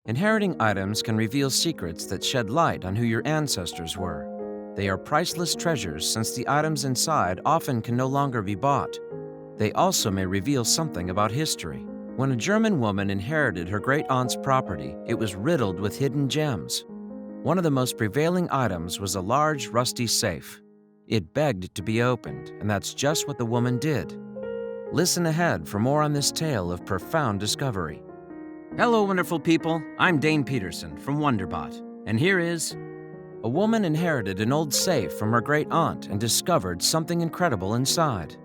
Inheriting items can reveal secrets that shed light on who your ancestors were. They are priceless treasures since the items inside often can no longer be bought. They also may reveal something about history. When a German woman inherited her great-aunt's property, it was riddled with hidden gems. One of the most prevailing items was a large, rusty safe. It begged to be opened, and that's just what the woman did. Listen ahead for more on this tale of profound discovery. Hello, wonderful people. I'm Dane Peterson from WonderBot, and here is... A woman inherited an old safe from her great-aunt and discovered something incredible inside.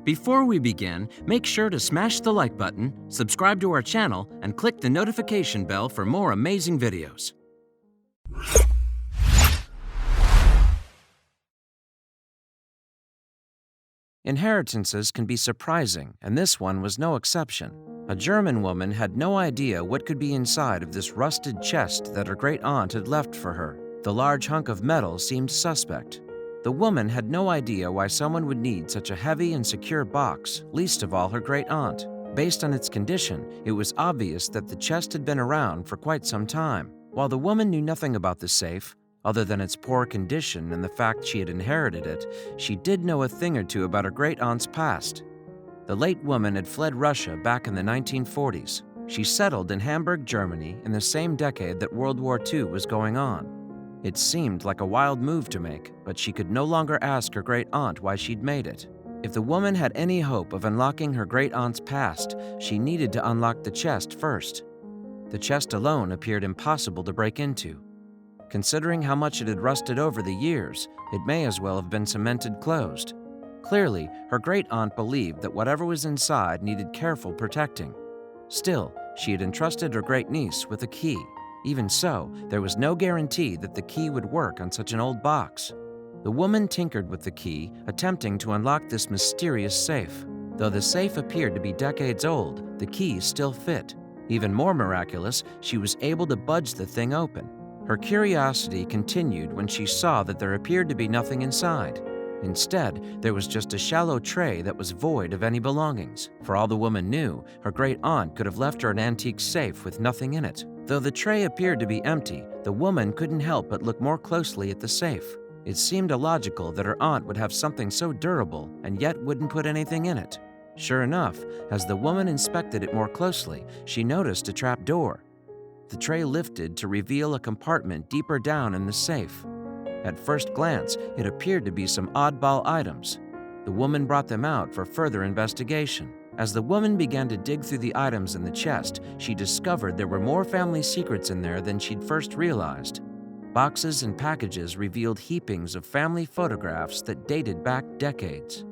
Before we begin, make sure to smash the like button, subscribe to our channel, and click the notification bell for more amazing videos. Inheritances can be surprising, and this one was no exception. A German woman had no idea what could be inside of this rusted chest that her great-aunt had left for her. The large hunk of metal seemed suspect. The woman had no idea why someone would need such a heavy and secure box, least of all her great-aunt. Based on its condition, it was obvious that the chest had been around for quite some time. While the woman knew nothing about the safe, other than its poor condition and the fact she had inherited it, she did know a thing or two about her great-aunt's past. The late woman had fled Russia back in the 1940s. She settled in Hamburg, Germany in the same decade that World War II was going on. It seemed like a wild move to make, but she could no longer ask her great-aunt why she'd made it. If the woman had any hope of unlocking her great-aunt's past, she needed to unlock the chest first. The chest alone appeared impossible to break into. Considering how much it had rusted over the years, it may as well have been cemented closed. Clearly, her great-aunt believed that whatever was inside needed careful protecting. Still, she had entrusted her great-niece with a key. Even so, there was no guarantee that the key would work on such an old box. The woman tinkered with the key, attempting to unlock this mysterious safe. Though the safe appeared to be decades old, the key still fit. Even more miraculous, she was able to budge the thing open. Her curiosity continued when she saw that there appeared to be nothing inside. Instead, there was just a shallow tray that was void of any belongings. For all the woman knew, her great-aunt could have left her an antique safe with nothing in it. Though the tray appeared to be empty, the woman couldn't help but look more closely at the safe. It seemed illogical that her aunt would have something so durable and yet wouldn't put anything in it. Sure enough, as the woman inspected it more closely, she noticed a trap door. The tray lifted to reveal a compartment deeper down in the safe. At first glance, it appeared to be some oddball items. The woman brought them out for further investigation. As the woman began to dig through the items in the chest, she discovered there were more family secrets in there than she'd first realized. Boxes and packages revealed heapings of family photographs that dated back decades.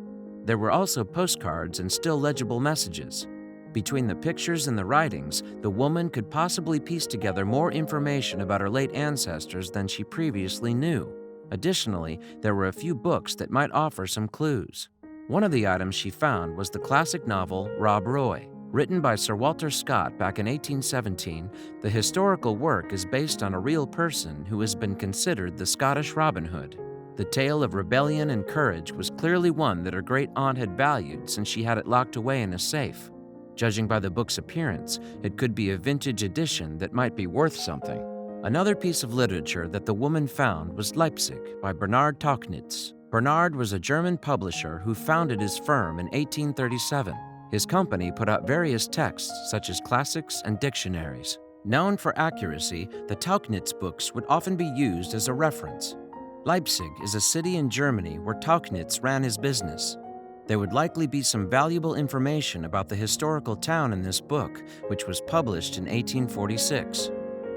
There were also postcards and still legible messages. Between the pictures and the writings, the woman could possibly piece together more information about her late ancestors than she previously knew. Additionally, there were a few books that might offer some clues. One of the items she found was the classic novel Rob Roy. Written by Sir Walter Scott back in 1817, the historical work is based on a real person who has been considered the Scottish Robin Hood. The tale of rebellion and courage was clearly one that her great-aunt had valued since she had it locked away in a safe. Judging by the book's appearance, it could be a vintage edition that might be worth something. Another piece of literature that the woman found was Leipzig by Bernhard Tauchnitz. Bernhard was a German publisher who founded his firm in 1837. His company put out various texts such as classics and dictionaries. Known for accuracy, the Tauchnitz books would often be used as a reference. Leipzig is a city in Germany where Tauchnitz ran his business. There would likely be some valuable information about the historical town in this book, which was published in 1846.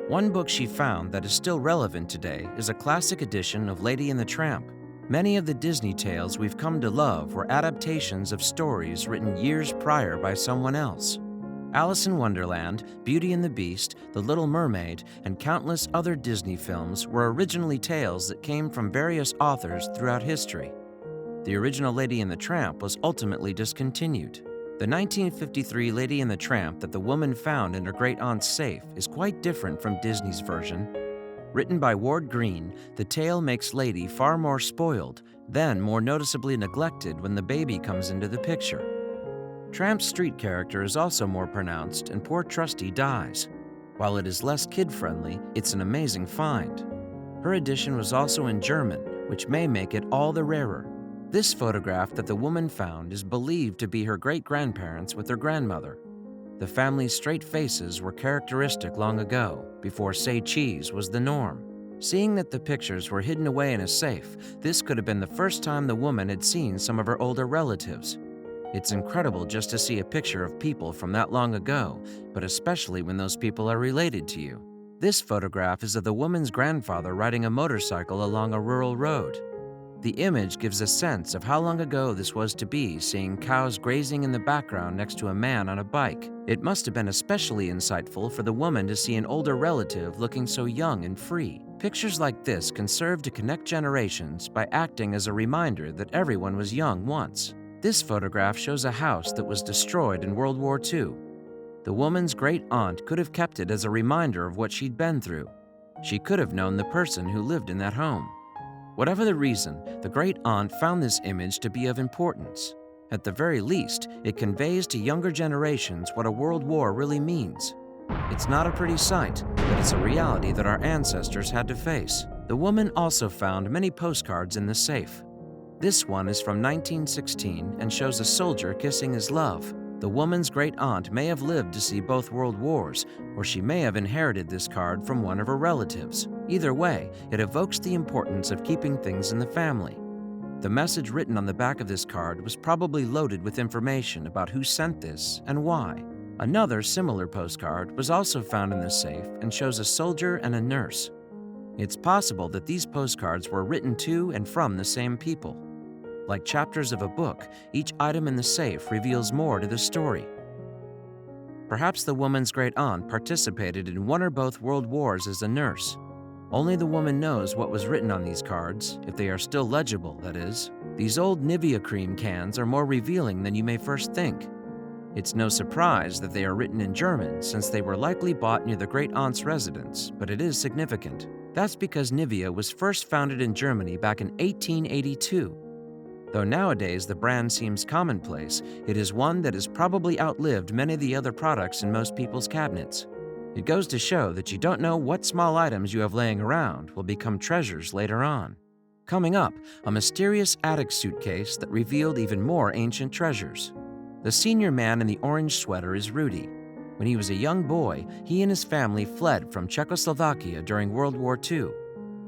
One book she found that is still relevant today is a classic edition of Lady and the Tramp. Many of the Disney tales we've come to love were adaptations of stories written years prior by someone else. Alice in Wonderland, Beauty and the Beast, The Little Mermaid, and countless other Disney films were originally tales that came from various authors throughout history. The original Lady and the Tramp was ultimately discontinued. The 1953 Lady and the Tramp that the woman found in her great-aunt's safe is quite different from Disney's version. Written by Ward Green, the tale makes Lady far more spoiled, then more noticeably neglected when the baby comes into the picture. Tramp's street character is also more pronounced, and poor Trusty dies. While it is less kid-friendly, it's an amazing find. Her edition was also in German, which may make it all the rarer. This photograph that the woman found is believed to be her great-grandparents with their grandmother. The family's straight faces were characteristic long ago, before say cheese was the norm. Seeing that the pictures were hidden away in a safe, this could have been the first time the woman had seen some of her older relatives. It's incredible just to see a picture of people from that long ago, but especially when those people are related to you. This photograph is of the woman's grandfather riding a motorcycle along a rural road. The image gives a sense of how long ago this was to be, seeing cows grazing in the background next to a man on a bike. It must have been especially insightful for the woman to see an older relative looking so young and free. Pictures like this can serve to connect generations by acting as a reminder that everyone was young once. This photograph shows a house that was destroyed in World War II. The woman's great-aunt could have kept it as a reminder of what she'd been through. She could have known the person who lived in that home. Whatever the reason, the great-aunt found this image to be of importance. At the very least, it conveys to younger generations what a world war really means. It's not a pretty sight, but it's a reality that our ancestors had to face. The woman also found many postcards in the safe. This one is from 1916 and shows a soldier kissing his love. The woman's great-aunt may have lived to see both world wars, or she may have inherited this card from one of her relatives. Either way, it evokes the importance of keeping things in the family. The message written on the back of this card was probably loaded with information about who sent this and why. Another similar postcard was also found in the safe and shows a soldier and a nurse. It's possible that these postcards were written to and from the same people. Like chapters of a book, each item in the safe reveals more to the story. Perhaps the woman's great-aunt participated in one or both world wars as a nurse. Only the woman knows what was written on these cards, if they are still legible, that is. These old Nivea cream cans are more revealing than you may first think. It's no surprise that they are written in German, since they were likely bought near the great-aunt's residence, but it is significant. That's because Nivea was first founded in Germany back in 1882. Though nowadays the brand seems commonplace, it is one that has probably outlived many of the other products in most people's cabinets. It goes to show that you don't know what small items you have laying around will become treasures later on. Coming up, a mysterious attic suitcase that revealed even more ancient treasures. The senior man in the orange sweater is Rudy. When he was a young boy, he and his family fled from Czechoslovakia during World War II.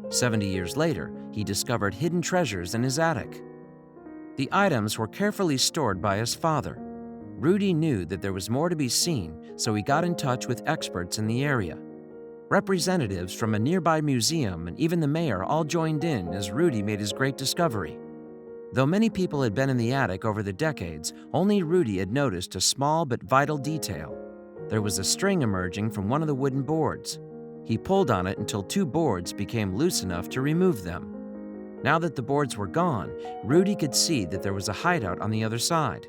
70 years later, he discovered hidden treasures in his attic. The items were carefully stored by his father. Rudy knew that there was more to be seen, so he got in touch with experts in the area. Representatives from a nearby museum and even the mayor all joined in as Rudy made his great discovery. Though many people had been in the attic over the decades, only Rudy had noticed a small but vital detail. There was a string emerging from one of the wooden boards. He pulled on it until two boards became loose enough to remove them. Now that the boards were gone, Rudy could see that there was a hideout on the other side.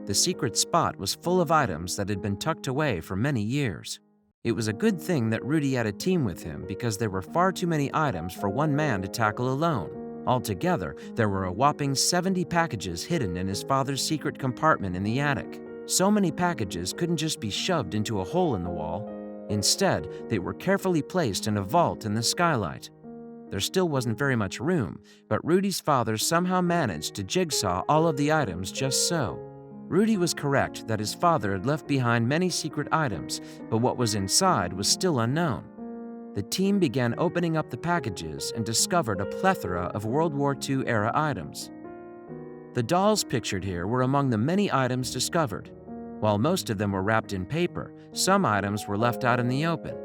The secret spot was full of items that had been tucked away for many years. It was a good thing that Rudy had a team with him because there were far too many items for one man to tackle alone. Altogether, there were a whopping 70 packages hidden in his father's secret compartment in the attic. So many packages couldn't just be shoved into a hole in the wall. Instead, they were carefully placed in a vault in the skylight. There still wasn't very much room, but Rudy's father somehow managed to jigsaw all of the items just so. Rudy was correct that his father had left behind many secret items, but what was inside was still unknown. The team began opening up the packages and discovered a plethora of World War II-era items. The dolls pictured here were among the many items discovered. While most of them were wrapped in paper, some items were left out in the open.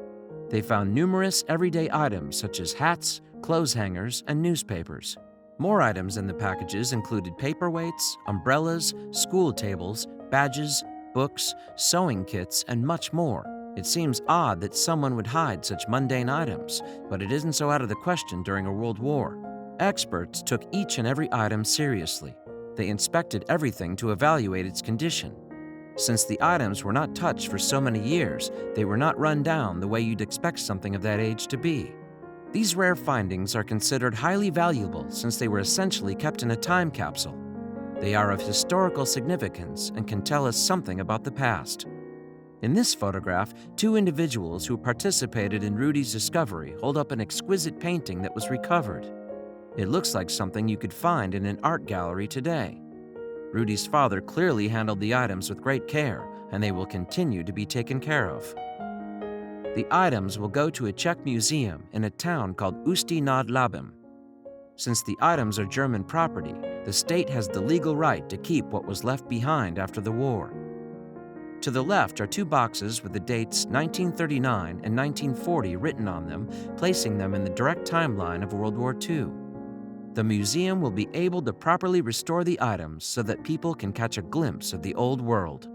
They found numerous everyday items such as hats, clothes hangers, and newspapers. More items in the packages included paperweights, umbrellas, school tables, badges, books, sewing kits, and much more. It seems odd that someone would hide such mundane items, but it isn't so out of the question during a world war. Experts took each and every item seriously. They inspected everything to evaluate its condition. Since the items were not touched for so many years, they were not run down the way you'd expect something of that age to be. These rare findings are considered highly valuable since they were essentially kept in a time capsule. They are of historical significance and can tell us something about the past. In this photograph, two individuals who participated in Rudy's discovery hold up an exquisite painting that was recovered. It looks like something you could find in an art gallery today. Rudy's father clearly handled the items with great care, and they will continue to be taken care of. The items will go to a Czech museum in a town called Ústí nad Labem. Since the items are German property, the state has the legal right to keep what was left behind after the war. To the left are two boxes with the dates 1939 and 1940 written on them, placing them in the direct timeline of World War II. The museum will be able to properly restore the items so that people can catch a glimpse of the old world.